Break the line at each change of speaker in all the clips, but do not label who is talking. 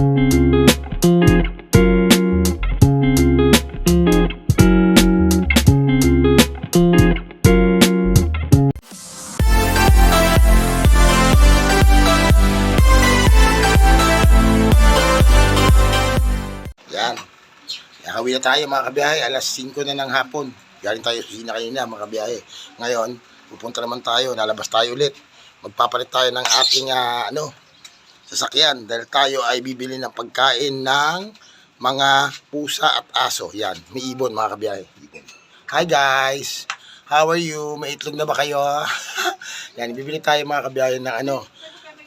Yan. Nakawin na tayo mga kabiyahe. Alas 5 na ng hapon. Galing tayo kanina mga kabiyahe. Ngayon, pupunta naman tayo. Nalabas tayo ulit. Magpapalit tayo ng ating sasakyan. Dahil tayo ay bibili ng pagkain ng mga pusa at aso. Yan. May ibon mga kabiyahe. Ibon. Hi guys. How are you? May itlog na ba kayo? Yan. Bibili tayo mga kabiyahe ng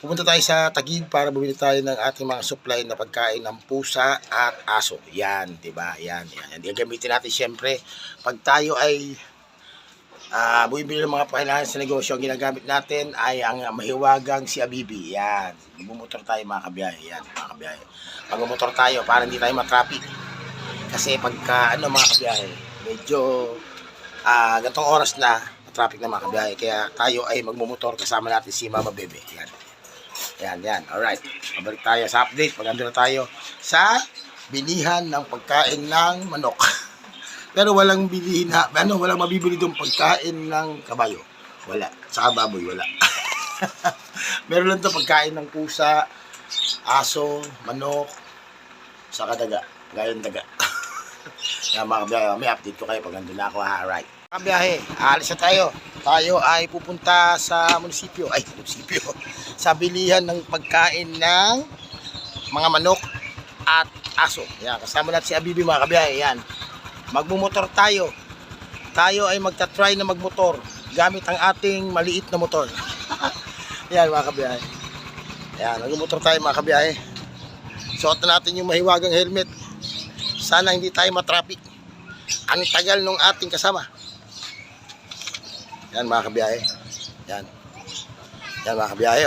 pupunta tayo sa Taguig para bumili tayo ng ating mga supply na pagkain ng pusa at aso. Yan, diba? Yan. Yan gamitin natin siyempre. Pag tayo ay bumibili ng mga pakailangan sa negosyo, ang ginagamit natin ay ang mahiwagang si Abibi. Yan. Bumotor tayo mga kabiyahe. Yan, mga kabiyahe. Mag-motor tayo para hindi tayo matraffic. Kasi pagka, mga kabiyahe, medyo gantong oras na, matraffic na mga kabiyahe. Kaya tayo ay magmumotor kasama natin si Mama Bebe. Yan. Yan. Alright. Mabalik tayo sa update. Pag ando na tayo sa bilihan ng pagkain ng manok. Pero walang bilihin walang mabibili doon pagkain ng kabayo. Wala. Saka baboy, wala. Meron lang ito pagkain ng pusa, aso, manok, saka daga. Gayong daga. Yan mga kabiyahe. May update ko kayo pag ando na ako. Alright. Kabiyahe, alis na tayo. Tayo ay pupunta sa munisipyo. Sa bilihan ng pagkain ng mga manok at aso. Yan, kasama natin si Abibi mga kabiyahe. Yan. Magmumotor tayo. Tayo ay magta-try na magmotor gamit ang ating maliit na motor. Yan mga kabiyahe. Yan, magmumotor tayo mga kabiyahe. Suot na natin yung mahiwagang helmet. Sana hindi tayo matraffic. Ang tagal nung ating kasama. Yan mga kabiyahe. Yan. Yan mga kabiyahe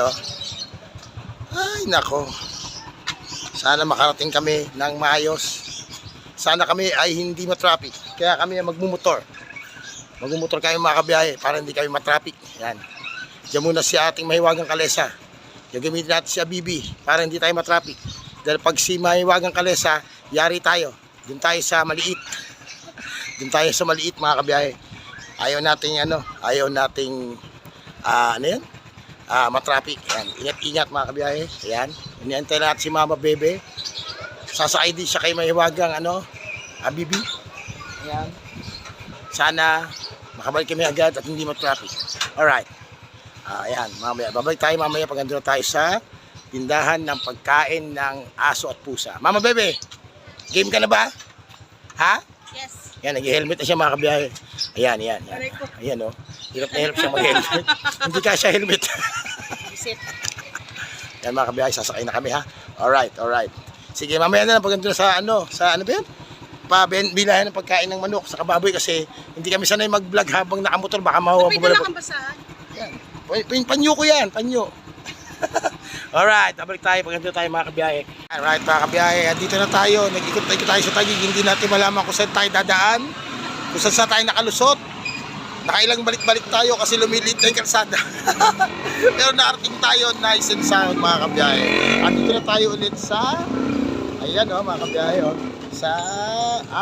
Ay nako. Sana makarating kami ng maayos. Sana kami ay hindi matraffic. Kaya kami ay magmumotor. Magmumotor kayo mga kabiyahe para hindi kami matraffic. Yan. Diyan muna si ating mahiwagang kalesa. Gagamitin natin si Abibi para hindi tayo matraffic. Dahil pag si mahiwagang kalesa, yari tayo. Doon tayo sa maliit. Doon tayo sa maliit mga kabiyahe. Ayaw nating matraffic. Yan. Ingat-ingat mga kabiyahe. Yan. Iniantay natin si Mama Bebe. Sasakay din siya kay mahiwagang Abibi. Yan. Sana makabalik kami agad at hindi matraffic. Alright. Ayan. Mamaya. Babalik tayo mamaya pag andun tayo sa tindahan ng pagkain ng aso at pusa. Mama Bebe, game ka na ba? Ha?
Yes.
Yan, nag-helmet na siya mga kabiyahe. Ayan. Ayan Hirap na hirap siya mag-helmet. Hindi ka siya helmet. Yan mga kabiyahe, sasakay na kami ha. Alright. Sige, mamaya na lang pag ito sa ano ba yan? Bilahan ng pagkain ng manok sa kababoy kasi hindi kami sanay mag-vlog habang nakamotor. Baka mahuwa po.
May dala kang basahan.
Yan. Panyo ko yan, panyo. Alright, babalik tayo pag ito tayo mga kabiyahe. Alright mga kabiyahe, dito na tayo. Nag-ikot tayo sa Taguig. Hindi natin malaman kung saan tayo dadaan. Kung saan tayo nakalusot. Nakailang balik-balik tayo kasi lumiliit na yung kalsada. Pero nakarating tayo nice and sound mga kabiyahe. At dito na tayo ulit sa mga kabiyahe sa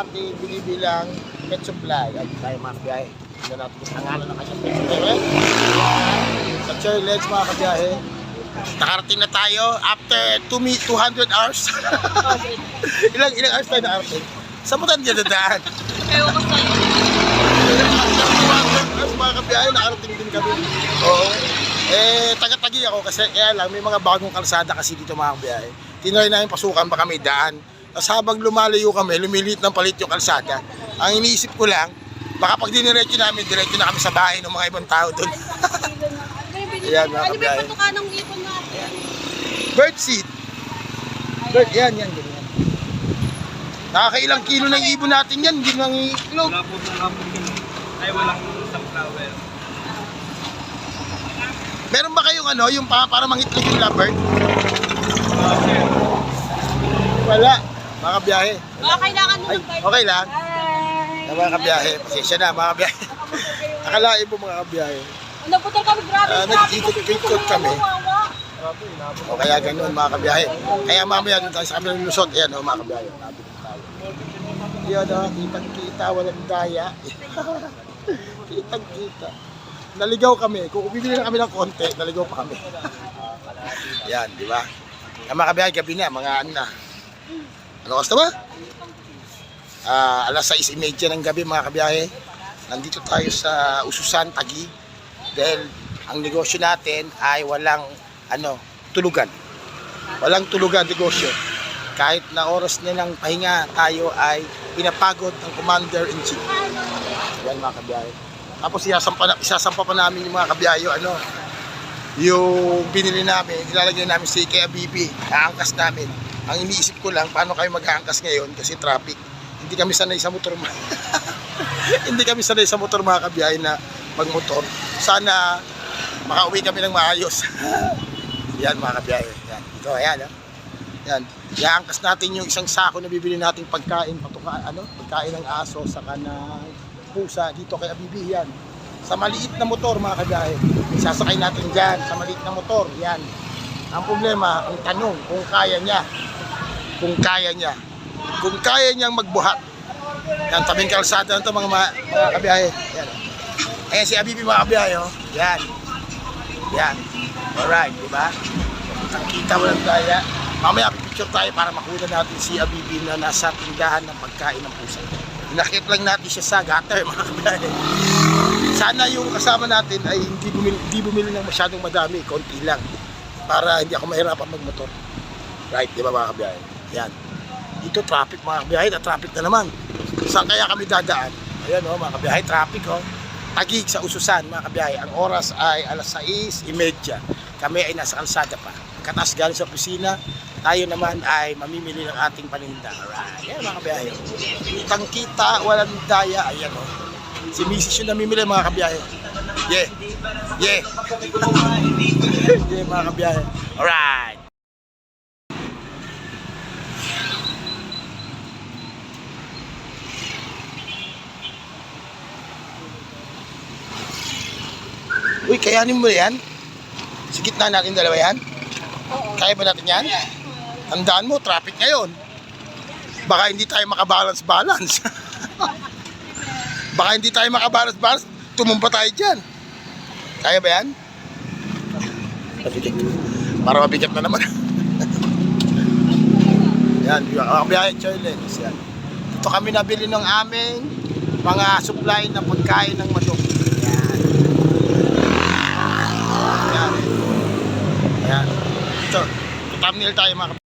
ating binibilang pet supply. Ay tayo mga kabiyahe. Tignan natin ang pangalan ng kanyang pet supply. Sa Chairlets mga kabiyahe. Nakarating na tayo after 200 hours. ilang hours tayo nakarating? Saan mo tayo dadaan?
Ewan ko sa'yo.
Mga kabiyahe, nakarating din kami. Oo. Taga-Taguig ako kasi kaya lang may mga bagong kalsada kasi dito mga kabiyahe. Tinry namin pasukan baka may daan. Tapos habang lumalayo kami, lumiliit ng palit yung kalsada. Ang iniisip ko lang, baka pag diniretso namin, diretso na kami sa bahay ng mga ibang tao doon. Ayan mga kabiyahe.
Ano ba yung patuka ng ibon natin?
Bird seed. Bird, yan. Nakakailang kilo ng ibon natin yan, hindi nang iklog.
Wala po sa kilo. Ay, walang sunflower.
Meron ba kayong yung para mangitlog yung lovebird? Wala. Mga kabiyahe.
Baka kailangan mo
Ay,
ng bird.
okay lang.
Hi.
Mga kabiyahe. Pasensya na mga kabiyahe. Akalain mo mga kabiyahe.
Nagputol kami, grabe.
Nag-ikot kami. O kaya ganun mga kabiyahe. Kaya mamaya doon tayo sa kabilang lusot. Ayan o mga kabiyahe. Nabili tayo. Yan o, kitang-kita, walang daya. Kitang-kita. Naligaw kami. Kung bibili na kami ng konti, naligaw pa kami. Yan, di ba? Ang mga kabiyahe, gabi na, mga ano na. Ano oras na ba? Alas 6:30 ng gabi mga kabiyahe. Nandito tayo sa Ususan, Taguig. Dahil ang negosyo natin ay walang tulugan. Walang tulugan negosyo. Kahit na oras na ng pahinga, tayo ay pinapagod ng Commander-in-Chief. Yan mga kabiyahe. Tapos isasampa pa namin yung mga kabiyahe, yung binili namin, ilalagay namin sa kay Abibi, aangkas namin. Ang iniisip ko lang, paano kayo mag-aangkas ngayon kasi traffic. Hindi kami sanay sa motor. Hindi kami sanay sa motor mga kabiyahe na magmotor. Sana makauwi kami ng maayos. Yan mga kabiyahe. Yan. Ito, ayan. Yan. Iaangkas natin yung isang sako na bibili nating pagkain, pagkain ng aso, saka ng pusa dito kay Abibi. Yan. Sa maliit na motor mga kabiyahe. Sasakay natin dyan sa maliit na motor. Yan. Ang problema, ang tanong, kung kaya niya. Kung kaya niya. Kung kaya niyang magbuhat. Yan, tabing kalsada na ito mga kabiyahe. Yan. Ayan si Abibi mga kabiyahe. Yan. Yan. Alright, diba? Kita walang daya. Mamaya picture tayo para makuha natin si Abibi na nasa tindahan ng pagkain ng pusa. Nakit lang natin siya sa gutter mga kabiyahe. Sana yung kasama natin ay hindi bumili ng masyadong madami, konti lang. Para hindi ako mahirapan magmotor. Right, diba mga kabiyahe? Yan. Dito traffic mga kabiyahe, traffic na naman. Saan kaya kami dadaan? Ayan mga kabiyahe, traffic Taguig sa Ususan mga kabiyahe. Ang oras ay alas 6:30. Kami ay nasa kalsada pa. Katas galing sa opisina, tayo naman ay mamimili ng ating paninda. Alright, yan mga kabiyahe. Kitang kita, walang daya. Ayan si Mrs. yung namimili mga kabiyahe. Yeah. Yeah. Yeah mga kabiyahe. Alright. Uy, kayanin mo yan? Sa gitna natin dalawa yan? Kaya ba natin yan? Tandaan mo, traffic ngayon. Baka hindi tayo makabalance-balance. Baka hindi tayo makabalance-balance, tumumpa tayo dyan. Kaya ba yan? Para mabigat na naman. Yan, makabiyahe Choylens. Yan. Dito kami nabili ng aming mga supply ng pagkain ng manok. Yan. Yan. Ito, thumbnail tayo mga